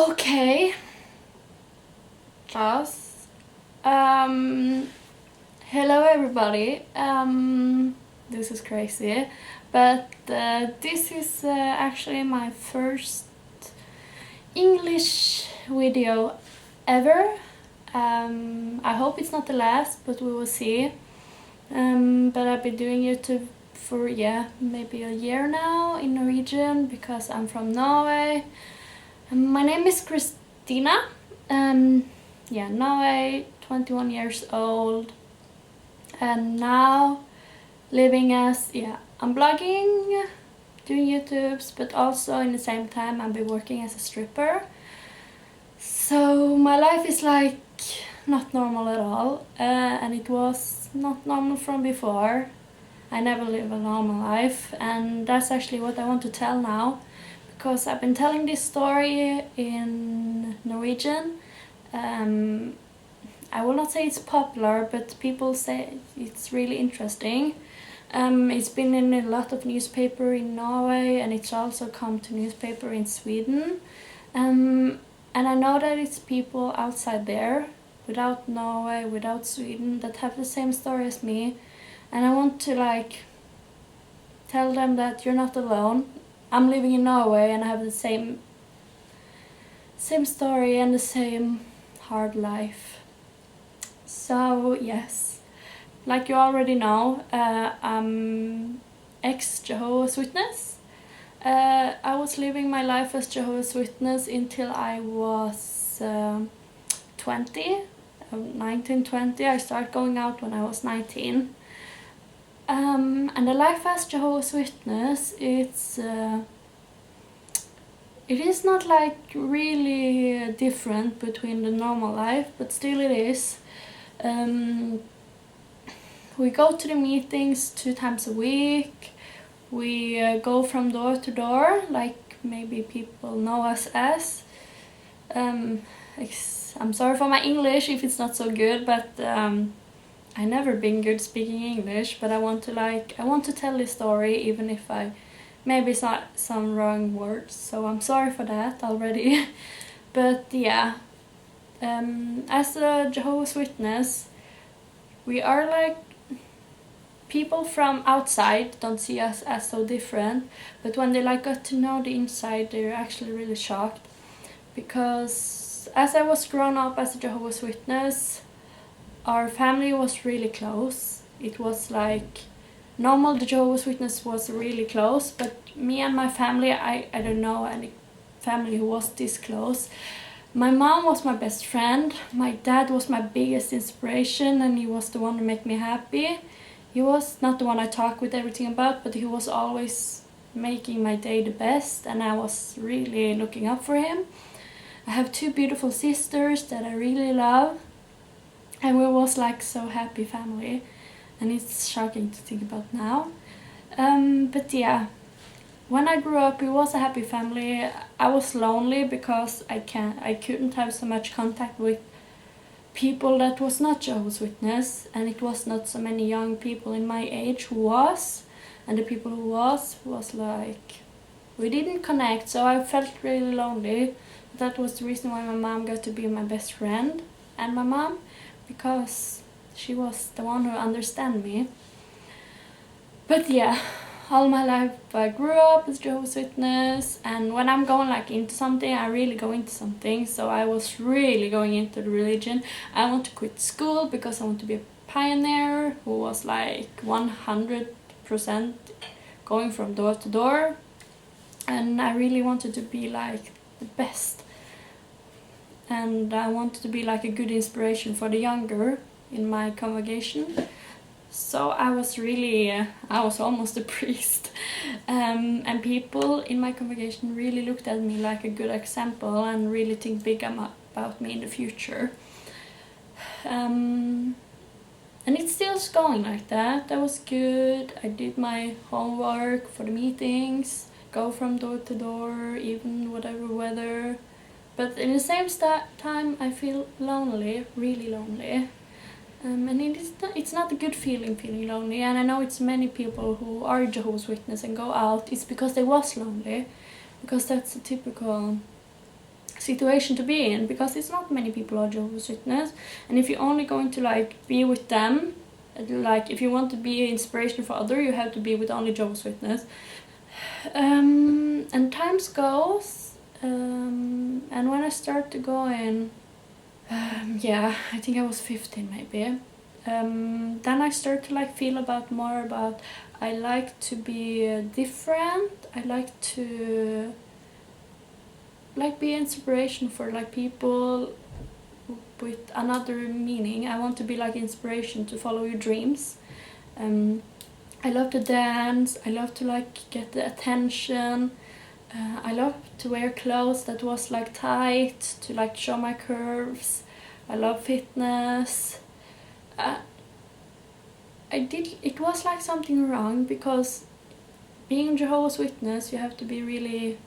Okay. Just hello everybody. This is crazy, but this is actually my first English video ever. I hope it's not the last, but we will see. But I've been doing YouTube for maybe a year now in Norwegian because I'm from Norway. My name is Christina. Norway, 21 years old, and now living as I'm blogging, doing YouTubes, but also in the same time I've been working as a stripper. So my life is like not normal at all, and it was not normal from before. I never live a normal life, and that's actually what I want to tell now, because I've been telling this story in Norwegian. I will not say it's popular, but people say it's really interesting. It's been in a lot of newspaper in Norway, and it's also come to newspaper in Sweden. And I know that it's people outside there, without Norway, without Sweden, that have the same story as me. And I want to tell them that you're not alone. I'm living in Norway and I have the same story and the same hard life. So yes, like you already know, I'm ex-Jehovah's Witness. I was living my life as Jehovah's Witness until I was 20, 19, 20. I started going out when I was 19. And the life as Jehovah's Witness, it is not really different between the normal life, but still it is. We go to the meetings 2 times a week. We go from door to door, like maybe people know us as. I'm sorry for my English if it's not so good, but I never been good speaking English. But I want to tell this story, even if I maybe saw some wrong words. So I'm sorry for that already. But yeah. As a Jehovah's Witness, we are people from outside don't see us as so different, but when they got to know the inside, they're actually really shocked. Because as I was grown up as a Jehovah's Witness, our family was really close. It was normal, the Jehovah's Witness was really close, but me and my family, I don't know any family who was this close. My mom was my best friend. My dad was my biggest inspiration, and he was the one who made me happy. He was not the one I talk with everything about, but he was always making my day the best, and I was really looking up for him. I have 2 beautiful sisters that I really love, and we was so happy family, and it's shocking to think about now. But yeah. When I grew up, it was a happy family. I was lonely because I couldn't have so much contact with people that was not Jehovah's Witness, and it was not so many young people in my age who was, and the people who was we didn't connect, so I felt really lonely. That was the reason why my mom got to be my best friend, and my mom, because she was the one who understand me. But yeah. All my life I grew up as Jehovah's Witness, and when I'm going into something, I really go into something. So I was really going into the religion. I want to quit school because I want to be a pioneer who was 100% going from door to door, and I really wanted to be the best, and I wanted to be a good inspiration for the younger in my congregation. So I was almost a priest, and people in my congregation really looked at me like a good example and really think big about me in the future. And it's still going like that. That was good. I did my homework for the meetings, go from door to door, even whatever weather. But in the same time, I feel lonely, really lonely. And it's not a good feeling lonely, and I know it's many people who are Jehovah's Witness and go out, it's because they was lonely, because that's a typical situation to be in, because it's not many people are Jehovah's Witness, and if you're only going to like be with them, like if you want to be an inspiration for others, you have to be with only Jehovah's Witness. And times goes, and when I started to go in, I think I was 15 maybe. Then I started to like feel more about I like to be different. I like to like be inspiration for like people with another meaning. I want to be like inspiration to follow your dreams. I love to dance. I love to like get the attention. I love to wear clothes that was like tight to like show my curves. I love fitness. It was like something wrong, because being Jehovah's Witness, you have to be really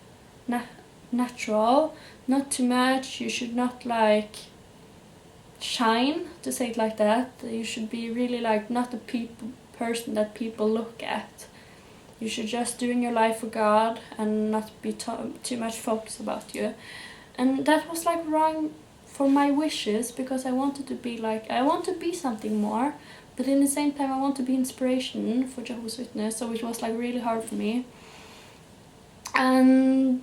natural, not too much. You should not like shine, to say it like that. You should be really like not a person that people look at. You should just doing your life for God and not be too much focused about you. And that was like wrong for my wishes, because I wanted to be like, I want to be something more, but in the same time I want to be inspiration for Jehovah's Witness, so it was like really hard for me. And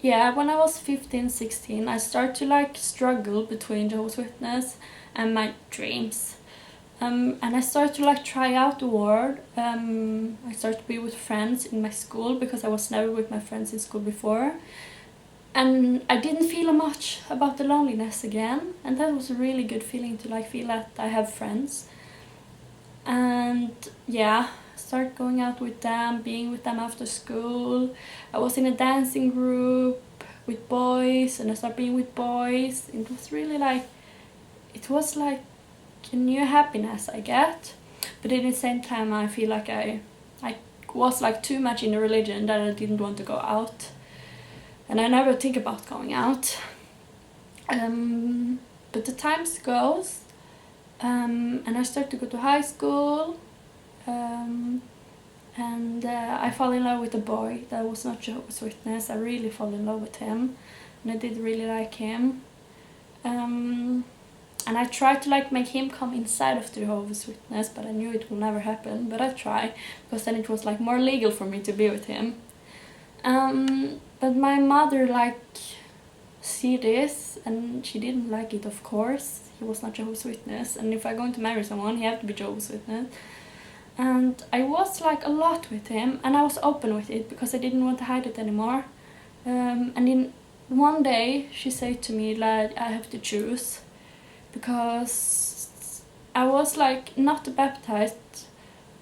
yeah, when I was 15, 16, I started to like struggle between Jehovah's Witness and my dreams. And I started to like try out the world. I started to be with friends in my school, because I was never with my friends in school before. And I didn't feel much about the loneliness again. And that was a really good feeling, to like feel that I have friends. And yeah, start going out with them, being with them after school. I was in a dancing group with boys, and I started being with boys. It was really like, it was like a new happiness I get. But at the same time I feel like I was like too much in the religion that I didn't want to go out. And I never think about going out. But the times goes, and I start to go to high school, and I fall in love with a boy that was not Jehovah's Witness. I really fall in love with him, and I did really like him. And I tried to like make him come inside of the Jehovah's Witness, but I knew it will never happen. But I tried, because then it was like more legal for me to be with him. But my mother like see this, and she didn't like it, of course. He was not Jehovah's Witness, and if I'm going to marry someone, he have to be Jehovah's Witness. And I was like a lot with him, and I was open with it, because I didn't want to hide it anymore. And then one day she said to me like, I have to choose, because I was like not baptized,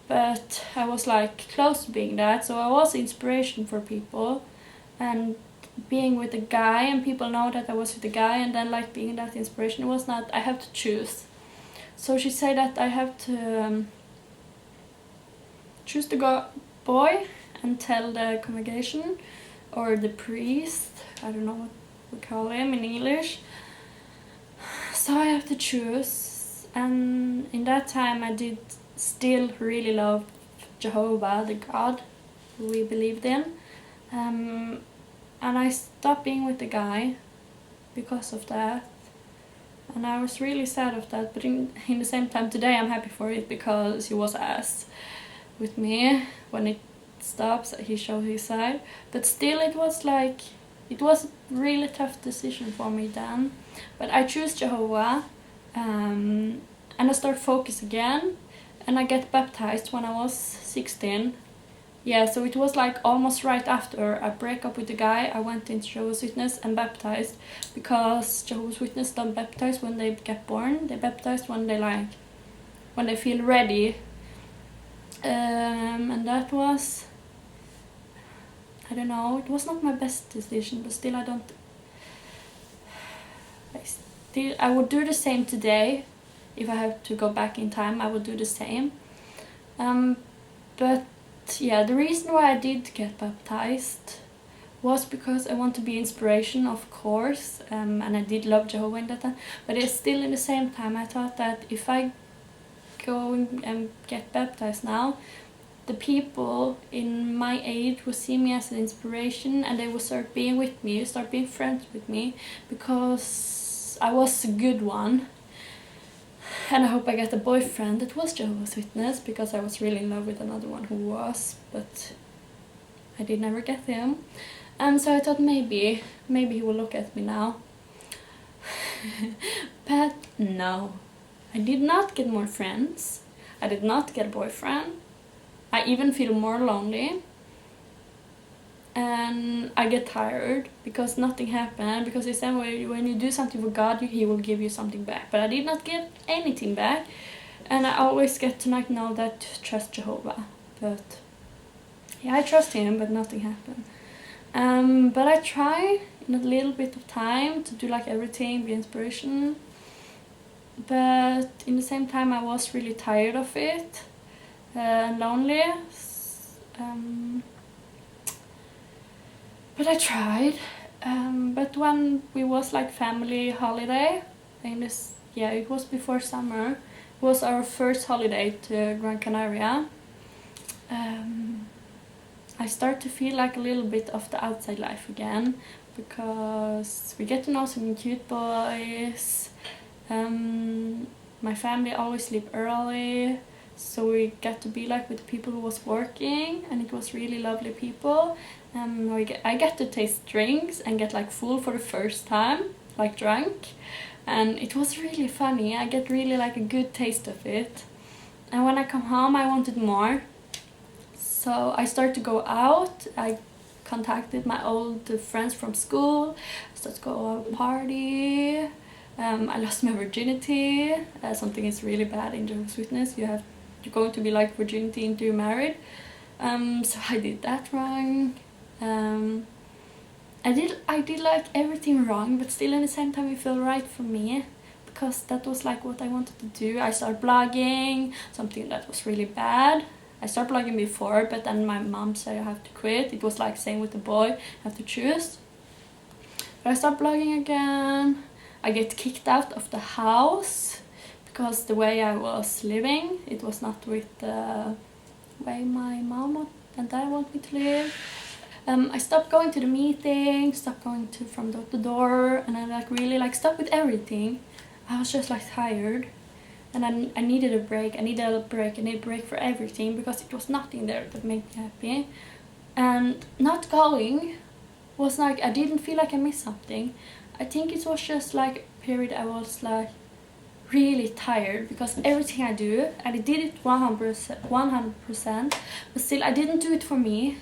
but I was like close to being that, so I was inspiration for people. And being with a guy, and people know that I was with a guy, and then like being that inspiration, was not, I have to choose. So she said that I have to choose the boy and tell the congregation or the priest, I don't know what we call him in English. So I have to choose, and in that time I did still really love Jehovah, the God we believed in. And I stopped being with the guy because of that. And I was really sad of that, but in the same time today I'm happy for it, because he was ass with me. When it stops, he showed his side. But still it was like, it was a really tough decision for me then. But I choose Jehovah, and I start focus again, and I get baptized when I was 16. Yeah, so it was like almost right after I break up with the guy, I went into Jehovah's Witness and baptized, because Jehovah's Witness don't baptize when they get born. They baptize when they feel ready. And that was, I don't know, it was not my best decision, but still I would do the same today. If I have to go back in time, I would do the same. But yeah, the reason why I did get baptized was because I want to be inspiration, of course, and I did love Jehovah in that time. But it's still, in the same time, I thought that if I go and get baptized now, the people in my age will see me as an inspiration, and they will start being with me, start being friends with me, because I was a good one. And I hope I get a boyfriend that was Jehovah's Witness, because I was really in love with another one who was, but I did never get him. So I thought maybe he will look at me now. But no, I did not get more friends. I did not get a boyfriend. I even feel more lonely. And I get tired because nothing happened. Because he said when you do something for God, he will give you something back. But I did not get anything back. And I always get to not know that to trust Jehovah. But yeah, I trust him, but nothing happened. But I try in a little bit of time to do like everything, be inspiration. But in the same time, I was really tired of it and lonely. But I tried. But when we was like family holiday, it was before summer. It was our first holiday to Gran Canaria. I start to feel like a little bit of the outside life again, because we get to know some cute boys. My family always sleep early, so we get to be like with the people who was working, and it was really lovely people. I get to taste drinks and get like full for the first time, like drunk, and it was really funny. I get really like a good taste of it, and when I come home I wanted more. So I started to go out. I contacted my old friends from school. I started to go out party. I lost my virginity. Something is really bad in Jehovah's Witness. You're going to be like virginity until you're married. So I did that wrong. I did like everything wrong, but still at the same time it felt right for me, because that was like what I wanted to do. I started blogging, something that was really bad. I started blogging before, but then my mom said I have to quit. It was like same with the boy, I have to choose. But I started blogging again. I get kicked out of the house because the way I was living, it was not with the way my mom and dad want me to live. I stopped going to the meetings, stopped going from door to door, and I really stopped with everything. I was just like tired. And I needed a break. I needed a break for everything, because it was nothing there that made me happy. And not going was like, I didn't feel like I missed something. I think it was just like a period I was like really tired, because everything I do, and I did it 100%, but still I didn't do it for me.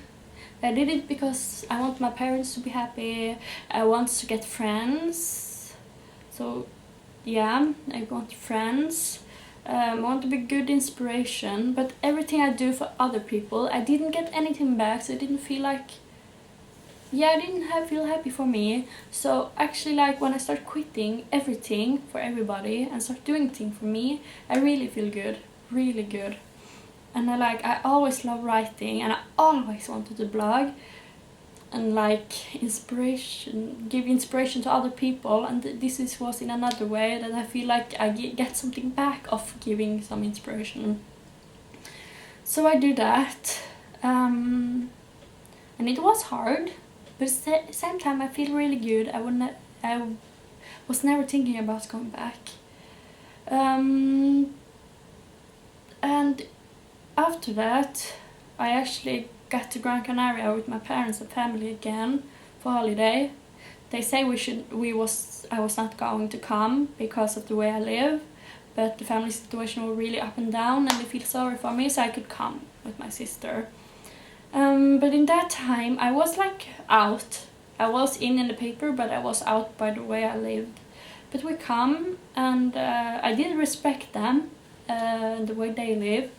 I did it because I want my parents to be happy. I want to get friends. So yeah, I want friends. I want to be good inspiration, but everything I do for other people, I didn't get anything back, so I didn't feel like, I didn't feel happy for me. So actually, like when I start quitting everything for everybody and start doing things for me, I really feel good, really good. And I always love writing, and I always wanted to blog and give inspiration to other people, and this was in another way that I feel like I get something back of giving some inspiration. So I do that, and it was hard, but at the same time I feel really good. I was never thinking about going back, and after that I actually got to Gran Canaria with my parents and family again for holiday. They say I was not going to come because of the way I live, but the family situation was really up and down, and they feel sorry for me, so I could come with my sister. But in that time I was like out. I was in the paper, but I was out by the way I lived. But we come, and I did respect them, the way they live,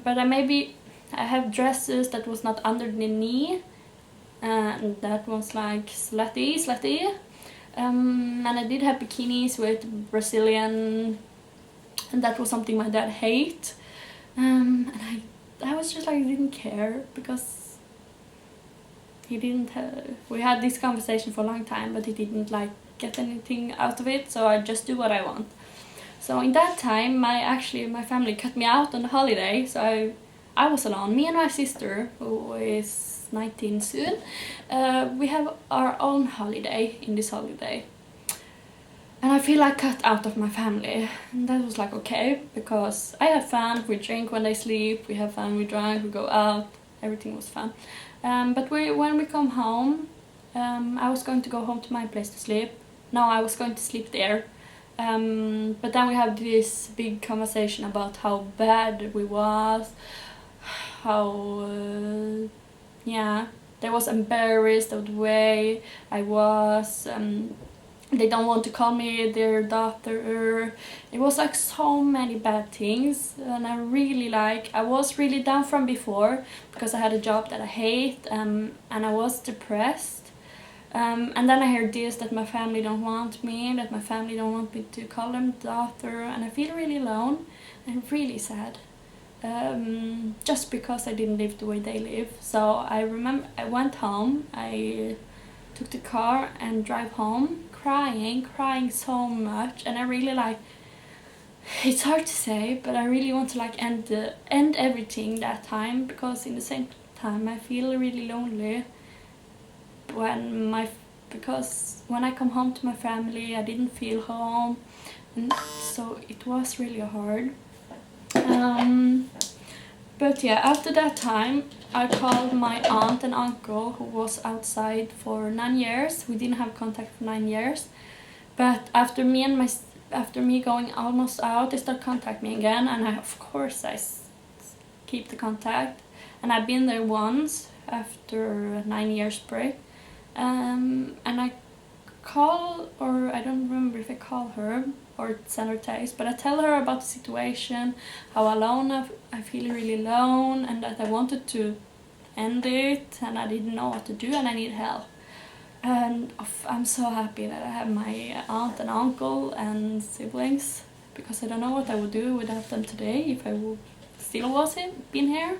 but I have dresses that was not under the knee, and that was like slutty. And I did have bikinis with Brazilian, and that was something my dad hate. And I was just like, didn't care, because he didn't we had this conversation for a long time, but he didn't like get anything out of it, so I just do what I want. So in that time, my family cut me out on the holiday, so I was alone. Me and my sister, who is 19 soon, we have our own holiday in this holiday. And I feel like cut out of my family. And that was like okay, because I have fun, we drink when they sleep, we have fun, we drink, we go out, everything was fun. But when we come home, I was going to go home to my place to sleep. No, I was going to sleep there. But then we have this big conversation about how bad we was, how, they was embarrassed of the way I was. They don't want to call me their daughter. It was like so many bad things, and I was really down from before because I had a job that I hate, and I was depressed. And then I heard this, that my family don't want me, that my family don't want me to call them daughter, and I feel really alone and really sad. Just because I didn't live the way they live. So I remember I went home, I took the car and drive home, crying so much, and I really it's hard to say, but I really want to end everything that time, because in the same time I feel really lonely because when I come home to my family I didn't feel home, and so it was really hard. But yeah, after that time I called my aunt and uncle who was outside for 9 years. We didn't have contact for 9 years, but after me going almost out, they started contacting me again, and of course I keep the contact. And I've been there once after a 9 years break, and I call, or I don't remember if I call her or send her text, but I tell her about the situation, how alone I feel really alone, and that I wanted to end it and I didn't know what to do and I need help. And I'm so happy that I have my aunt and uncle and siblings, because I don't know what I would do without them today if I would still been here.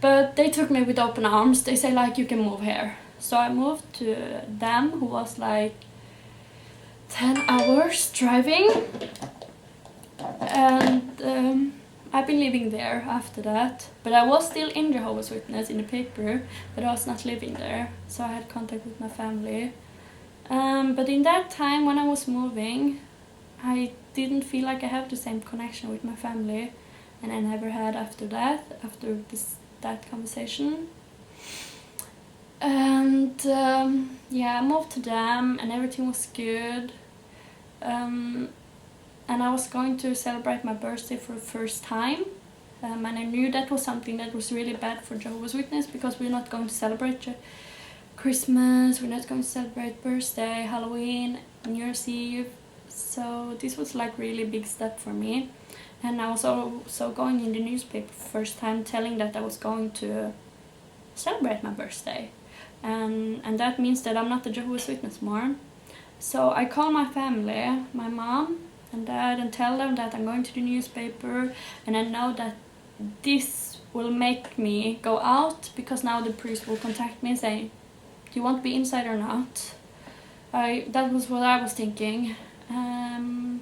But they took me with open arms. They say you can move here. So I moved to them, who was 10 hours driving, and I've been living there after that. But I was still in Jehovah's Witness in the paper, but I was not living there, so I had contact with my family. But in that time when I was moving, I didn't feel like I have the same connection with my family, and I never had after that conversation. And I moved to them and everything was good. And I was going to celebrate my birthday for the first time. And I knew that was something that was really bad for Jehovah's Witness, because we're not going to celebrate Christmas, we're not going to celebrate birthday, Halloween, New Year's Eve. So this was really big step for me. And I was also going in the newspaper first time telling that I was going to celebrate my birthday. And that means that I'm not a Jehovah's Witness more. So I call my family, my mom and dad, and tell them that I'm going to the newspaper, and I know that this will make me go out, because now the priest will contact me and say, do you want to be inside or not? That was what I was thinking. And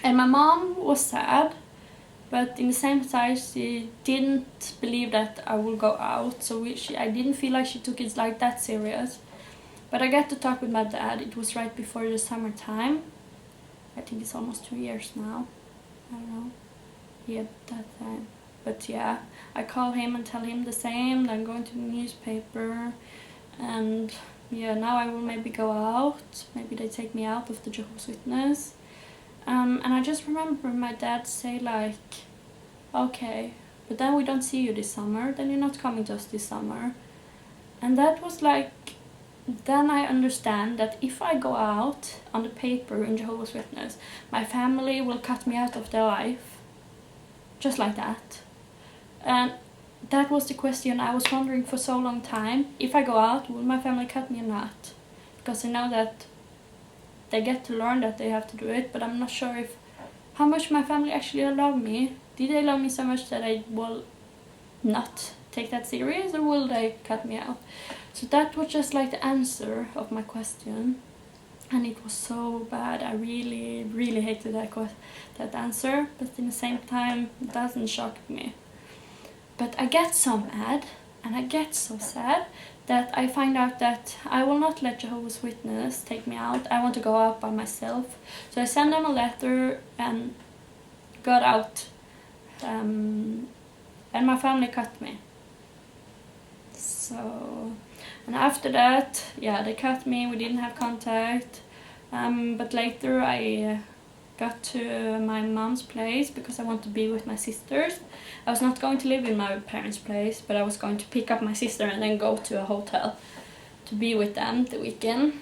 my mom was sad, but in the same time she didn't believe that I will go out, so I didn't feel like she took it that serious. But I got to talk with my dad. It was right before the summertime. I think it's almost 2 years now. I don't know. Yeah, that time. But yeah, I call him and tell him the same, that I'm going to the newspaper. And yeah, now I will maybe go out. Maybe they take me out of the Jehovah's Witness. And I just remember my dad say okay, but then we don't see you this summer, then you're not coming to us this summer. And that was then I understand that if I go out on the paper in Jehovah's Witness, my family will cut me out of their life. Just like that. And that was the question I was wondering for so long time. If I go out, will my family cut me or not? Because I know that they get to learn that they have to do it, but I'm not sure how much my family actually love me. Did they love me so much that I will not take that serious, or will they cut me out? So that was just the answer of my question, and it was so bad. I really, really hated that answer, but in the same time, it doesn't shock me. But I get so mad and I get so sad that I find out that I will not let Jehovah's Witness take me out. I want to go out by myself. So I sent them a letter and got out. And my family cut me. So, and after that, yeah, they cut me. We didn't have contact. But later I got to my mom's place because I want to be with my sisters. I was not going to live in my parents' place, but I was going to pick up my sister and then go to a hotel to be with them the weekend.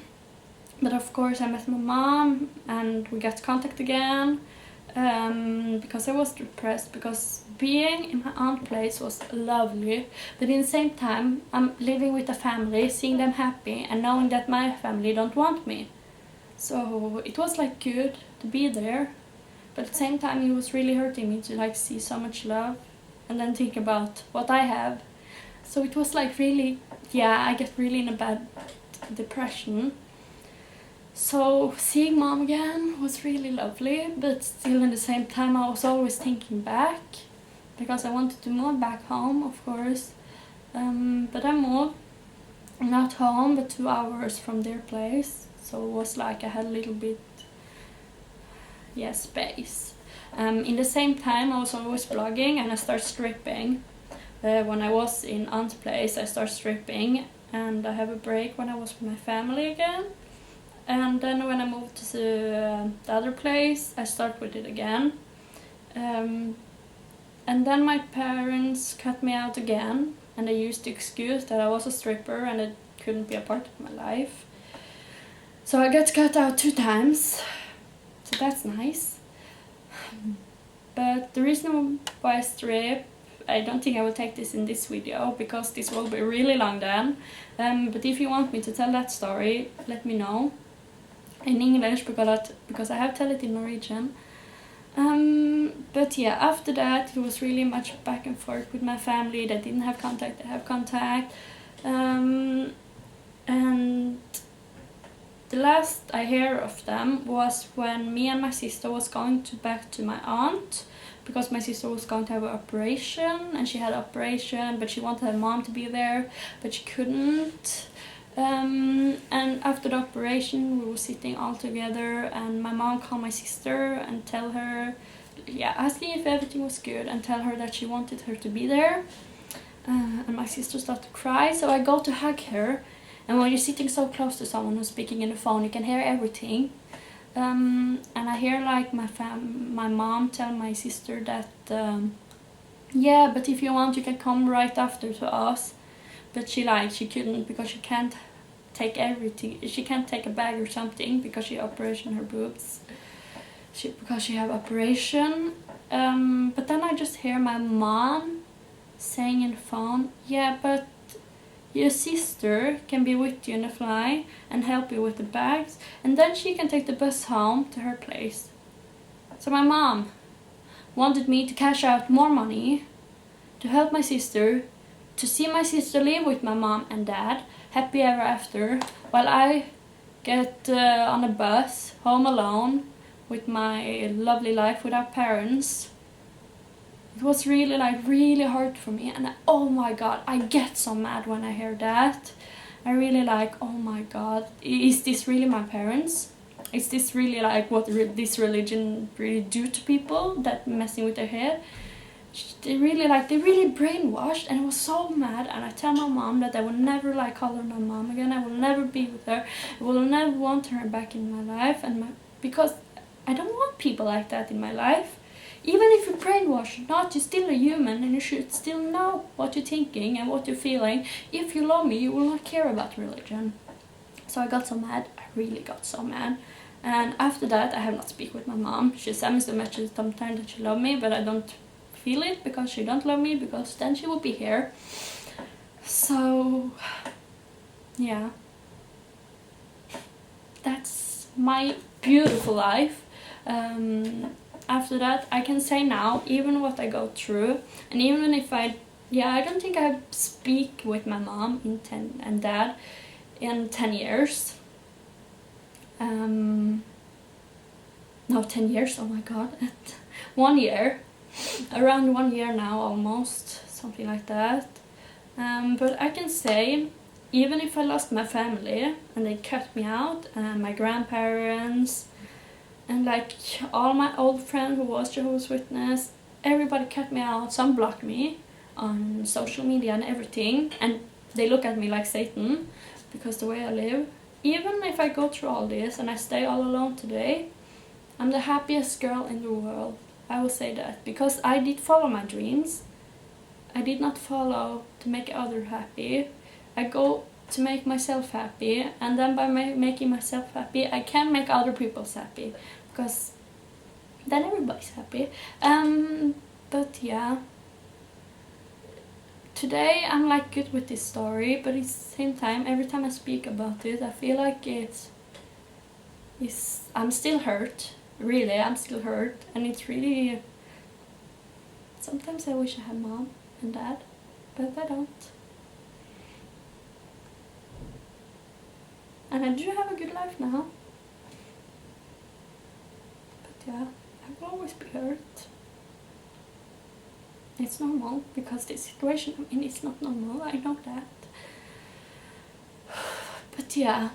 But of course I met my mom and we got contact again, because I was depressed, because being in my aunt's place was lovely, but in the same time I'm living with a family, seeing them happy and knowing that my family don't want me. So it was like good to be there, but at the same time it was really hurting me to like see so much love and then think about what I have. So it was like really, yeah, I get really in a bad depression. So seeing mom again was really lovely, but still in the same time I was always thinking back, because I wanted to move back home, of course. But I moved, not home, but 2 hours from their place. So it was like I had a little bit, yeah, space. In the same time I was always blogging and I started stripping. When I was in aunt's place I started stripping, and I have a break when I was with my family again. And then when I moved to the other place I started with it again. And then my parents cut me out again, and they used the excuse that I was a stripper and it couldn't be a part of my life. So I got cut out 2 times, so that's nice. But the reason why I strip, I don't think I will take this in this video because this will be really long then. But if you want me to tell that story, let me know in English, because I have tell it in Norwegian. But yeah, after that it was really much back and forth with my family. They didn't have contact, I have contact. And the last I hear of them was when me and my sister was going back to my aunt, because my sister was going to have an operation, and she had an operation, but she wanted her mom to be there, but she couldn't. And after the operation we were sitting all together, and my mom called my sister and tell her, yeah, asking if everything was good, and tell her that she wanted her to be there. And my sister started to cry, so I go to hug her. And when you're sitting so close to someone who's speaking in the phone, you can hear everything. And I hear like my mom tell my sister that, yeah, but if you want you can come right after to us. But she couldn't, because she can't take everything. She can't take a bag or something because she operation her boobs. Because she have operation. But then I just hear my mom saying in the phone, yeah, but your sister can be with you in the fly and help you with the bags, and then she can take the bus home to her place. So my mom wanted me to cash out more money to help my sister, to see my sister live with my mom and dad, happy ever after, while I get on a bus home alone with my lovely life without parents. It was really really hard for me, and oh my god, I get so mad when I hear that. I really oh my god, is this really my parents? Is this really like what this religion really do to people that messing with their head? They really brainwashed, and I was so mad. And I tell my mom that I will never call her my mom again. I will never be with her. I will never want her back in my life, because I don't want people like that in my life. Even if you're brainwashed or not, you're still a human, and you should still know what you're thinking and what you're feeling. If you love me, you will not care about religion. So I got so mad. I really got so mad. And after that, I have not speak with my mom. She sends the message sometimes that she love me, but I don't feel it because she don't love me, because then she would be here. So, yeah. That's my beautiful life. After that, I can say now, even what I go through, and even if I don't think I speak with my mom and dad in 10 years. No, 10 years, oh my god, 1 year. Around 1 year now, almost. something like that. But I can say, even if I lost my family and they cut me out, my grandparents, and like all my old friends who was Jehovah's Witness, everybody cut me out. Some blocked me on social media and everything, and they look at me like Satan because the way I live. Even if I go through all this and I stay all alone today, I'm the happiest girl in the world. I will say that, because I did follow my dreams. I did not follow to make others happy. I go to make myself happy, and then by making myself happy, I can make other people happy, because then everybody's happy. But yeah, today I'm like good with this story, but at the same time, every time I speak about it, I feel like I'm still hurt. Really, I'm still hurt, and it's really. Sometimes I wish I had mom and dad, but I don't. And I do have a good life now. But yeah, I will always be hurt. It's normal, because the situation I'm in is not normal, I know that. But yeah,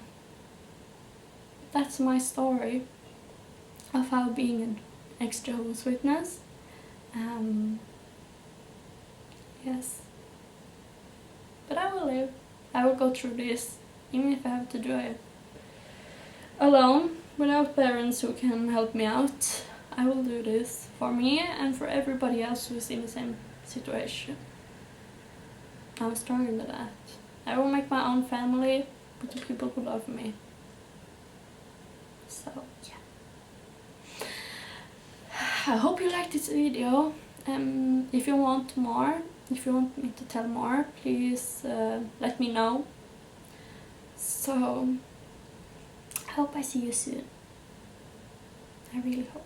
that's my story of how being an ex-Jehovah's Witness. Yes. But I will live. I will go through this, even if I have to do it alone, without parents who can help me out. I will do this for me and for everybody else who is in the same situation. I'm stronger than that. I will make my own family with the people who love me. So, yeah. I hope you liked this video. If you want more, if you want me to tell more, please let me know. So, I hope I see you soon. I really hope.